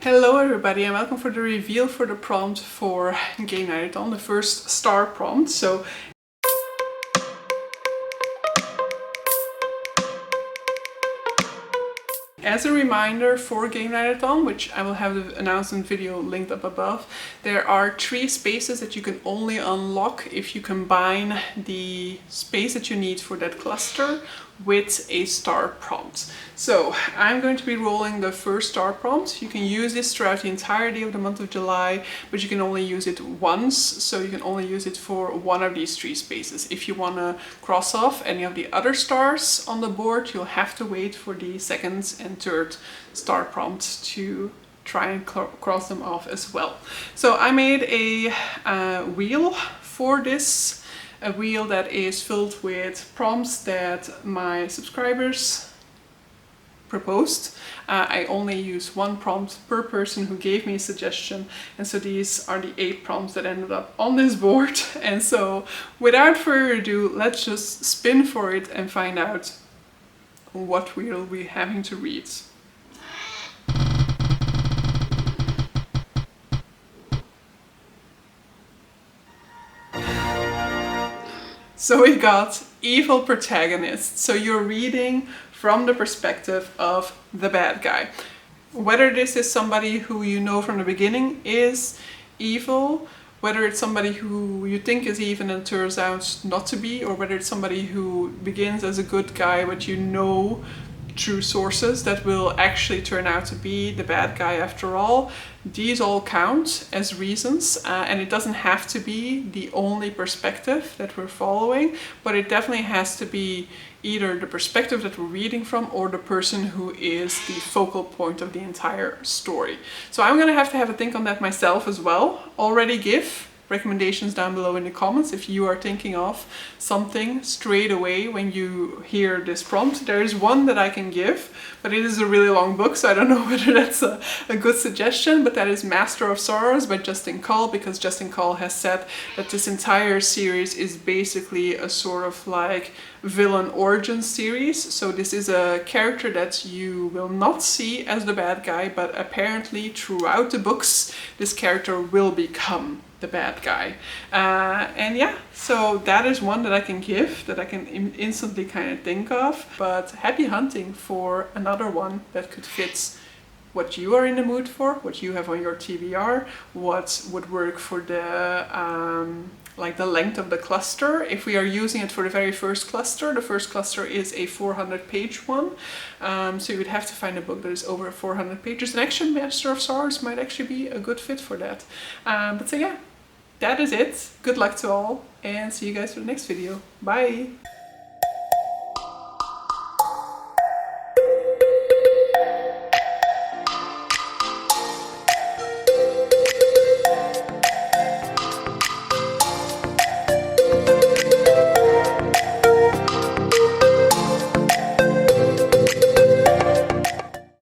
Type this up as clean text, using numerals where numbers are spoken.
Hello everybody and welcome for the reveal for the prompt for gamenightathon, the first star prompt. So as a reminder for gamenightathon, which I will have the announcement video linked up above, there are 3 spaces that you can only unlock if you combine the space that you need for that cluster with a star prompt. So I'm going to be rolling the first star prompt. You can use this throughout the entirety of the month of July, but you can only use it once, so you can only use it for one of these 3 spaces. If you want to cross off any of the other stars on the board, you'll have to wait for the second and third star prompt to try and cross them off as well. So I made a wheel for this, a wheel that is filled with prompts that my subscribers proposed. I only use 1 prompt per person who gave me a suggestion, and so these are the 8 prompts that ended up on this board. And so without further ado, let's just spin for it and find out what wheel we're having to read. So we got evil protagonist. So you're reading from the perspective of the bad guy. Whether this is somebody who you know from the beginning is evil, whether it's somebody who you think is evil and turns out not to be, or whether it's somebody who begins as a good guy but you know through sources that will actually turn out to be the bad guy after all. These all count as reasons, and it doesn't have to be the only perspective that we're following, but it definitely has to be either the perspective that we're reading from or the person who is the focal point of the entire story. So I'm gonna have to have a think on that myself as well. Already give recommendations down below in the comments if you are thinking of something straight away when you hear this prompt. There is one that I can give, but it is a really long book, so I don't know whether that's a good suggestion, but that is Master of Sorrows by Justin Call, because Justin Call has said that this entire series is basically a sort of like villain origin series. So this is a character that you will not see as the bad guy, but apparently throughout the books this character will become the bad guy. And yeah, so that is one that I can give, that I can instantly kind of think of. But happy hunting for another one that could fit what you are in the mood for, what you have on your TBR, what would work for the like the length of the cluster. If we are using it for the very first cluster, the first cluster is a 400-page one. So you would have to find a book that is over 400 pages. And actually Master of Sorrows might actually be a good fit for that. But so yeah, that is it. Good luck to all and see you guys for the next video. Bye!